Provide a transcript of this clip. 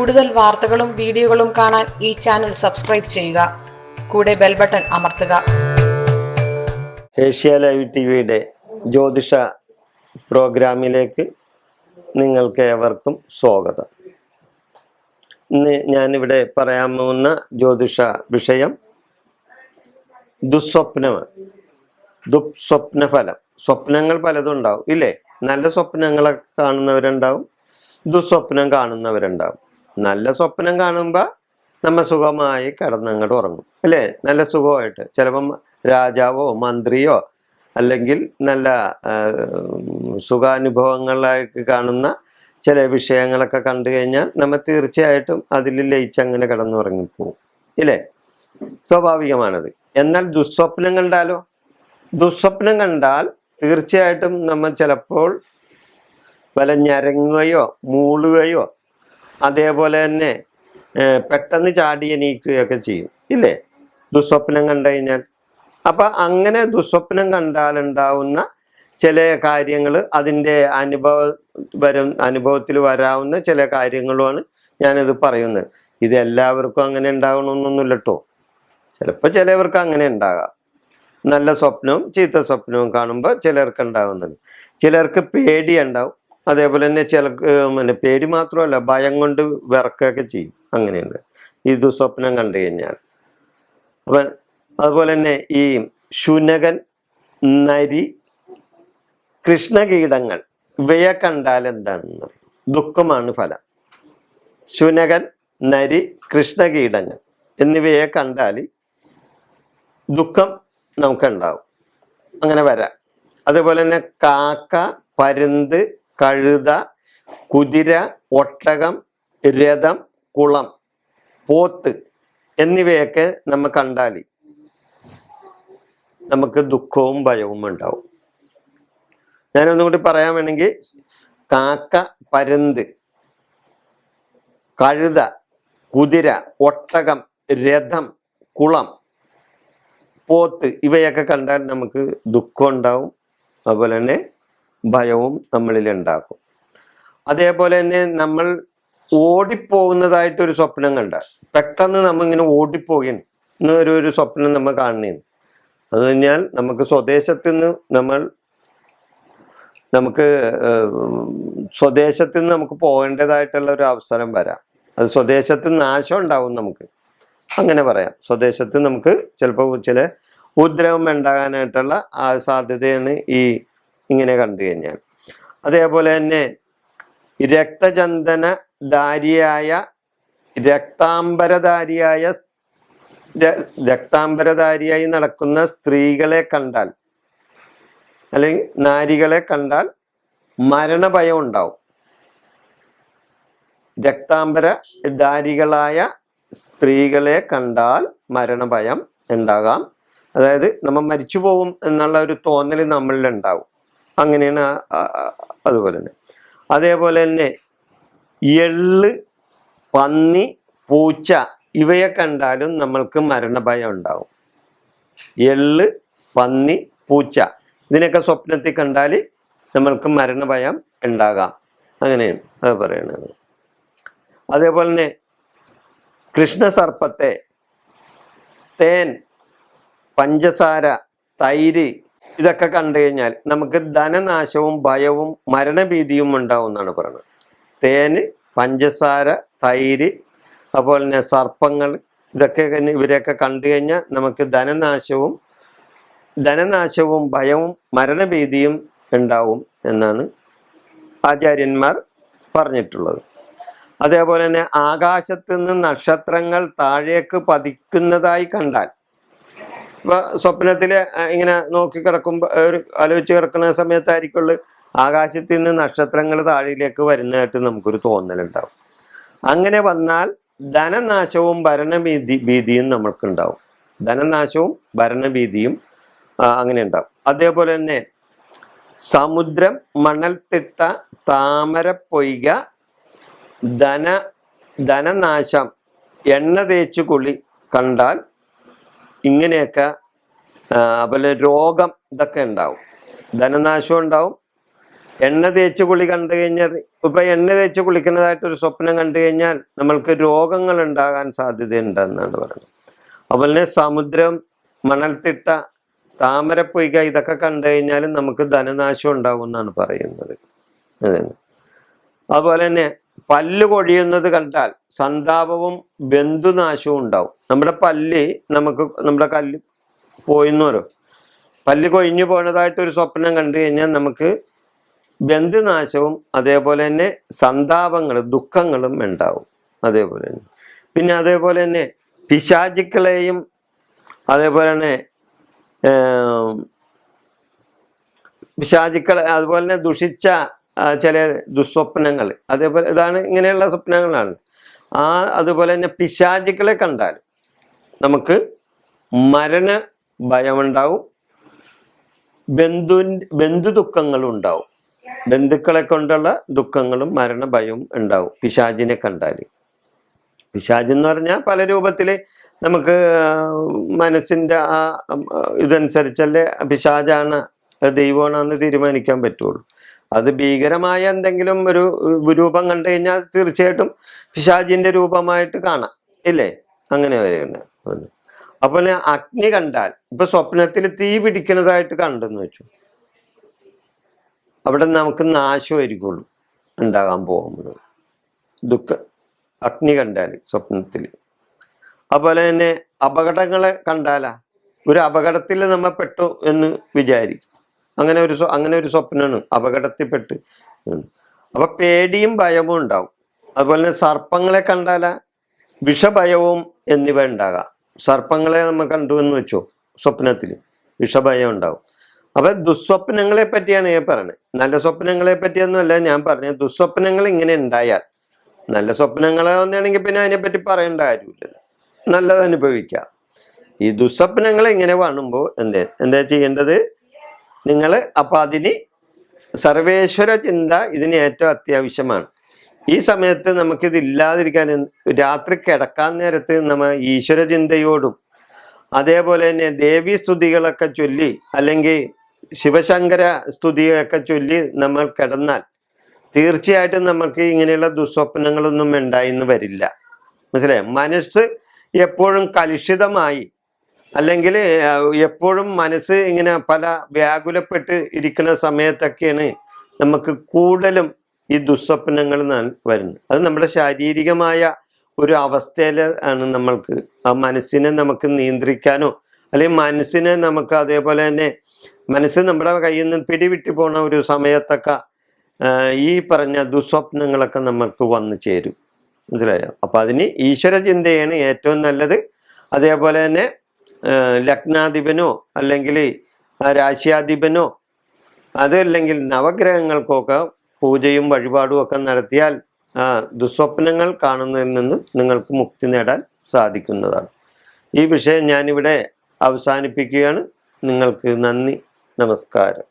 കൂടുതൽ വാർത്തകളും വീഡിയോകളും കാണാൻ ഈ ചാനൽ സബ്സ്ക്രൈബ് ചെയ്യുക. കൂടെ ബെൽ ബട്ടൺ അമർത്തുക. ഏഷ്യ ലൈവ് ടിവിയുടെ ജ്യോതിഷ പ്രോഗ്രാമിലേക്ക് നിങ്ങൾക്ക് ഏവർക്കും സ്വാഗതം. ഇന്ന് ഞാനിവിടെ പറയാൻ പോകുന്ന ജ്യോതിഷ വിഷയം ദുസ്വപ്നമാണ്. ദുസ്വപ്നഫലം. സ്വപ്നങ്ങൾ പലതും ഉണ്ടാവും ഇല്ലേ? നല്ല സ്വപ്നങ്ങളൊക്കെ കാണുന്നവരുണ്ടാവും, ദുസ്വപ്നം കാണുന്നവരുണ്ടാവും. നല്ല സ്വപ്നം കാണുമ്പോൾ നമ്മൾ സുഖമായി കിടന്നങ്ങോട്ട് ഉറങ്ങും അല്ലേ? നല്ല സുഖമായിട്ട് ചിലപ്പം രാജാവോ മന്ത്രിയോ അല്ലെങ്കിൽ നല്ല സുഖാനുഭവങ്ങളായിട്ട് കാണുന്ന ചില വിഷയങ്ങളൊക്കെ കണ്ടു കഴിഞ്ഞാൽ നമ്മൾ തീർച്ചയായിട്ടും അതിൽ ലയിച്ചങ്ങനെ കിടന്നുറങ്ങിപ്പോവും ഇല്ലേ? സ്വാഭാവികമാണത്. എന്നാൽ ദുസ്വപ്നം കണ്ടാലോ? ദുസ്വപ്നം കണ്ടാൽ തീർച്ചയായിട്ടും നമ്മൾ ചിലപ്പോൾ വല്ല ഞരങ്ങുകയോ മൂളുകയോ അതേപോലെ തന്നെ പെട്ടെന്ന് ചാടി എണീക്കുകയൊക്കെ ചെയ്യും ഇല്ലേ ദുസ്വപ്നം കണ്ടു കഴിഞ്ഞാൽ. അപ്പം അങ്ങനെ ദുസ്വപ്നം കണ്ടാലുണ്ടാവുന്ന ചില കാര്യങ്ങൾ, അതിൻ്റെ അനുഭവത്തിൽ വരാവുന്ന ചില കാര്യങ്ങളുമാണ് ഞാനിത് പറയുന്നത്. ഇത് എല്ലാവർക്കും അങ്ങനെ ഉണ്ടാകണമെന്നൊന്നുമില്ല കേട്ടോ. ചിലപ്പോൾ ചിലവർക്ക് അങ്ങനെ ഉണ്ടാകാം. നല്ല സ്വപ്നവും ചീത്ത സ്വപ്നവും കാണുമ്പോൾ ചിലർക്ക് ഉണ്ടാകുന്നത്. ചിലർക്ക് പേടിയുണ്ടാവും. അതേപോലെ തന്നെ ചിലർക്ക് പേടി മാത്രമല്ല, ഭയം കൊണ്ട് വിറക്കുകയൊക്കെ ചെയ്യും. അങ്ങനെയുണ്ട് ഈ ദുസ്വപ്നം കണ്ടു കഴിഞ്ഞാൽ. അപ്പം അതുപോലെ തന്നെ ഈ ശുനകൻ, നരി, കൃഷ്ണകീടങ്ങൾ ഇവയെ കണ്ടാൽ എന്താണെന്ന് ദുഃഖമാണ് ഫലം. ശുനകൻ, നരി, കൃഷ്ണകീടങ്ങൾ എന്നിവയെ കണ്ടാൽ ദുഃഖം നമുക്കുണ്ടാവും. അങ്ങനെ വരാം. അതേപോലെ തന്നെ കാക്ക, പരുന്ത്, കഴുത, കുതിര, ഒട്ടകം, രഥം, കുളം, പോത്ത് എന്നിവയൊക്കെ നമ്മൾ കണ്ടാൽ നമുക്ക് ദുഃഖവും ഭയവും ഉണ്ടാവും. ഞാനൊന്നും കൂടി പറയാൻ വേണമെങ്കിൽ കാക്ക, പരുന്ത്, കഴുത, കുതിര, ഒട്ടകം, രഥം, കുളം, പോത്ത് ഇവയൊക്കെ കണ്ടാൽ നമുക്ക് ദുഃഖം ഉണ്ടാവും. അതുപോലെ തന്നെ ഭയവും നമ്മളിൽ ഉണ്ടാക്കും. അതേപോലെ തന്നെ നമ്മൾ ഓടിപ്പോകുന്നതായിട്ടൊരു സ്വപ്നം കണ്ട പെട്ടെന്ന് നമ്മളിങ്ങനെ ഓടിപ്പോകുകയാണ് എന്നൊരു സ്വപ്നം നമ്മൾ കാണുന്നതാണ്. അത് കഴിഞ്ഞാൽ നമുക്ക് സ്വദേശത്ത് നിന്ന് നമുക്ക് പോകേണ്ടതായിട്ടുള്ള ഒരു അവസരം വരാം. അത് സ്വദേശത്ത് നാശം ഉണ്ടാവും നമുക്ക്, അങ്ങനെ പറയാം. സ്വദേശത്ത് നമുക്ക് ചിലപ്പോൾ ചില ഉപദ്രവം ഉണ്ടാകാനായിട്ടുള്ള ആ സാധ്യതയാണ് ഈ ഇങ്ങനെ കണ്ടു കഴിഞ്ഞാൽ. അതേപോലെ തന്നെ രക്താംബരധാരിയായി നടക്കുന്ന സ്ത്രീകളെ കണ്ടാൽ അല്ലെങ്കിൽ നാരികളെ കണ്ടാൽ മരണഭയം ഉണ്ടാവും. രക്താംബരധാരികളായ സ്ത്രീകളെ കണ്ടാൽ മരണഭയം ഉണ്ടാകാം. അതായത് നമ്മൾ മരിച്ചു പോകും എന്നുള്ള ഒരു തോന്നൽ നമ്മളിൽ ഉണ്ടാവും. അങ്ങനെയാണ്. അതുപോലെ തന്നെ അതേപോലെ തന്നെ എള്ള്, പന്നി, പൂച്ച ഇവയെ കണ്ടാലും നമ്മൾക്ക് മരണഭയം ഉണ്ടാവും. എള്ള്, പന്നി, പൂച്ച ഇതിനൊക്കെ സ്വപ്നത്തിൽ കണ്ടാൽ നമ്മൾക്ക് മരണഭയം ഉണ്ടാകാം. അങ്ങനെയാണ് അത് പറയുന്നത്. അതേപോലെ തന്നെ കൃഷ്ണസർപ്പത്തെ, തേൻ, പഞ്ചസാര, തൈര് ഇതൊക്കെ കണ്ടു കഴിഞ്ഞാൽ നമുക്ക് ധനനാശവും ഭയവും മരണഭീതിയും ഉണ്ടാവും എന്നാണ് പറയുന്നത്. തേന്, പഞ്ചസാര, തൈര്, അതുപോലെ തന്നെ സർപ്പങ്ങൾ ഇവരെയൊക്കെ കണ്ടു കഴിഞ്ഞാൽ നമുക്ക് ധനനാശവും ഭയവും മരണഭീതിയും ഉണ്ടാവും എന്നാണ് ആചാര്യന്മാർ പറഞ്ഞിട്ടുള്ളത്. അതേപോലെ തന്നെ ആകാശത്ത് നിന്ന് നക്ഷത്രങ്ങൾ താഴേക്ക് പതിക്കുന്നതായി കണ്ടാൽ, ഇപ്പൊ സ്വപ്നത്തിൽ ഇങ്ങനെ നോക്കി കിടക്കുമ്പോൾ ആലോചിച്ച് കിടക്കുന്ന സമയത്തായിരിക്കുള്ളൂ ആകാശത്ത് നിന്ന് നക്ഷത്രങ്ങൾ താഴേക്ക് വരുന്നതായിട്ട് നമുക്കൊരു തോന്നലുണ്ടാവും. അങ്ങനെ വന്നാൽ ധനനാശവും ഭീതിയും നമ്മൾക്കുണ്ടാവും. ധനനാശവും ഭരണഭീതിയും അങ്ങനെ ഉണ്ടാവും. അതേപോലെ തന്നെ സമുദ്രം, മണൽത്തിട്ട, താമര പൊയ്ക, ധനനാശം, എണ്ണ തേച്ചു കുളി കണ്ടാൽ ഇങ്ങനെയൊക്കെ അതുപോലെ രോഗം ഇതൊക്കെ ഉണ്ടാവും. ധനനാശം ഉണ്ടാവും, എണ്ണ തേച്ച് കുളി കണ്ടു കഴിഞ്ഞാൽ, ഇപ്പൊ എണ്ണ തേച്ച് കുളിക്കുന്നതായിട്ടൊരു സ്വപ്നം കണ്ടു കഴിഞ്ഞാൽ നമ്മൾക്ക് രോഗങ്ങൾ ഉണ്ടാകാൻ സാധ്യതയുണ്ടെന്നാണ് പറയുന്നത്. അതുപോലെ തന്നെ സമുദ്രം, മണൽത്തിട്ട, താമരപ്പൊയ്ക ഇതൊക്കെ കണ്ടു കഴിഞ്ഞാലും നമുക്ക് ധനനാശം ഉണ്ടാകും എന്നാണ് പറയുന്നത്. അതന്നെ. അതുപോലെ തന്നെ പല്ല് കൊഴിയുന്നത് കണ്ടാൽ സന്താപവും ബന്ധുനാശവും ഉണ്ടാവും. നമ്മുടെ കല്ല് പോയിന്നോരോ പല്ല് കൊഴിഞ്ഞു പോകുന്നതായിട്ടൊരു സ്വപ്നം കണ്ടു കഴിഞ്ഞാൽ നമുക്ക് ബന്ധുനാശവും അതേപോലെ തന്നെ സന്താപങ്ങളും ദുഃഖങ്ങളും ഉണ്ടാവും. അതേപോലെ തന്നെ അതേപോലെ തന്നെ പിശാചുക്കളെയും അതേപോലെ തന്നെ അതുപോലെ തന്നെ ദുഷിച്ച ചില ദുസ്വപ്നങ്ങൾ, അതേപോലെ ഇങ്ങനെയുള്ള സ്വപ്നങ്ങളാണ്. അതുപോലെ തന്നെ പിശാചുക്കളെ കണ്ടാൽ നമുക്ക് മരണ ഭയമുണ്ടാവും, ബന്ധു ദുഃഖങ്ങളും ഉണ്ടാവും. ബന്ധുക്കളെ കൊണ്ടുള്ള ദുഃഖങ്ങളും മരണഭയവും ഉണ്ടാവും പിശാചിനെ കണ്ടാൽ. പിശാച് എന്ന് പറഞ്ഞാൽ പല രൂപത്തില് നമുക്ക് മനസ്സിന്റെ ഇതനുസരിച്ചല്ലേ പിശാചാണ് ദൈവമാണെന്ന് തീരുമാനിക്കാൻ പറ്റുള്ളൂ. അത് ഭീകരമായ എന്തെങ്കിലും ഒരു രൂപം കണ്ടു കഴിഞ്ഞാൽ തീർച്ചയായിട്ടും പിശാചിന്റെ രൂപമായിട്ട് കാണാം, ഇല്ലേ? അങ്ങനെ വരെയുണ്ട്. അപ്പോൾ അഗ്നി കണ്ടാൽ, ഇപ്പൊ സ്വപ്നത്തിൽ തീ പിടിക്കുന്നതായിട്ട് കണ്ടെന്ന് വെച്ചു, അവിടെ നമുക്ക് നാശമായിരിക്കുള്ളൂ ഉണ്ടാകാൻ പോകുന്നത്. അഗ്നി കണ്ടാൽ സ്വപ്നത്തിൽ. അതുപോലെ തന്നെ അപകടങ്ങളെ കണ്ടാലാ, ഒരു അപകടത്തിൽ നമ്മൾ പെട്ടു എന്ന് വിചാരിക്കും. അങ്ങനെ ഒരു സ്വപ്നമാണ് അപകടത്തിൽപ്പെട്ട്. അപ്പൊ പേടിയും ഭയവും ഉണ്ടാവും. അതുപോലെ തന്നെ സർപ്പങ്ങളെ കണ്ടാലാ വിഷഭയവും എന്നിവ ഉണ്ടാകാം. സർപ്പങ്ങളെ നമ്മൾ കണ്ടു എന്ന് വെച്ചോ, സ്വപ്നത്തിൽ വിഷഭയം ഉണ്ടാവും. അപ്പൊ ദുസ്വപ്നങ്ങളെ പറ്റിയാണ് ഞാൻ പറഞ്ഞത്. നല്ല സ്വപ്നങ്ങളെ പറ്റിയൊന്നുമല്ല ഞാൻ പറഞ്ഞത്. ദുസ്വപ്നങ്ങൾ ഇങ്ങനെ ഉണ്ടായാൽ, നല്ല സ്വപ്നങ്ങൾ ഒന്നാണെങ്കിൽ പിന്നെ അതിനെപ്പറ്റി പറയേണ്ട കാര്യമില്ലല്ലോ, നല്ലത് അനുഭവിക്കാം. ഈ ദുസ്വപ്നങ്ങൾ ഇങ്ങനെ കാണുമ്പോൾ എന്താ ചെയ്യേണ്ടത്? നിങ്ങൾ അപ്പൊ അതിന് സർവേശ്വര ചിന്ത ഇതിന് ഏറ്റവും അത്യാവശ്യമാണ്. ഈ സമയത്ത് നമുക്കിത് ഇല്ലാതിരിക്കാൻ, രാത്രി കിടക്കാൻ നേരത്ത് നമ്മൾ ഈശ്വര ചിന്തയോടും അതേപോലെ തന്നെ ദേവീ സ്തുതികളൊക്കെ ചൊല്ലി അല്ലെങ്കിൽ ശിവശങ്കര സ്തുതിയൊക്കെ ചൊല്ലി നമ്മൾ കിടന്നാൽ തീർച്ചയായിട്ടും നമുക്ക് ഇങ്ങനെയുള്ള ദുസ്വപ്നങ്ങളൊന്നും ഉണ്ടായിന്ന് വരില്ല. മനസ്സിലായോ? മനസ്സ് എപ്പോഴും കലുഷിതമായി അല്ലെങ്കിൽ എപ്പോഴും മനസ്സ് ഇങ്ങനെ പല വ്യാകുലപ്പെട്ട് ഇരിക്കുന്ന സമയത്തൊക്കെയാണ് നമുക്ക് കൂടുതലും ഈ ദുസ്വപ്നങ്ങൾ വരുന്നത്. അത് നമ്മുടെ ശാരീരികമായ ഒരു അവസ്ഥയിൽ ആണ്. നമ്മൾക്ക് ആ മനസ്സിനെ നമുക്ക് നിയന്ത്രിക്കാനോ അല്ലെങ്കിൽ മനസ്സിനെ നമുക്ക് അതേപോലെ തന്നെ മനസ്സ് നമ്മുടെ കയ്യിൽ നിന്ന് പിടിവിട്ടു പോണ ഒരു സമയത്തൊക്കെ ഈ പറഞ്ഞ ദുസ്വപ്നങ്ങളൊക്കെ നമുക്ക് വന്നു ചേരും. മനസ്സിലായോ? അപ്പൊ അതിന് ഈശ്വര ചിന്തയാണ് ഏറ്റവും നല്ലത്. അതേപോലെ തന്നെ ലഗ്നാധിപനോ അല്ലെങ്കിൽ രാശ്യാധിപനോ അതല്ലെങ്കിൽ നവഗ്രഹങ്ങൾക്കൊക്കെ പൂജയും വഴിപാടും ഒക്കെ നടത്തിയാൽ ദുസ്വപ്നങ്ങൾ കാണുന്നതിൽ നിന്നും നിങ്ങൾക്ക് മുക്തി നേടാൻ സാധിക്കുന്നതാണ്. ഈ വിഷയം ഞാനിവിടെ അവസാനിപ്പിക്കുകയാണ്. നിങ്ങൾക്ക് നന്ദി, നമസ്കാരം.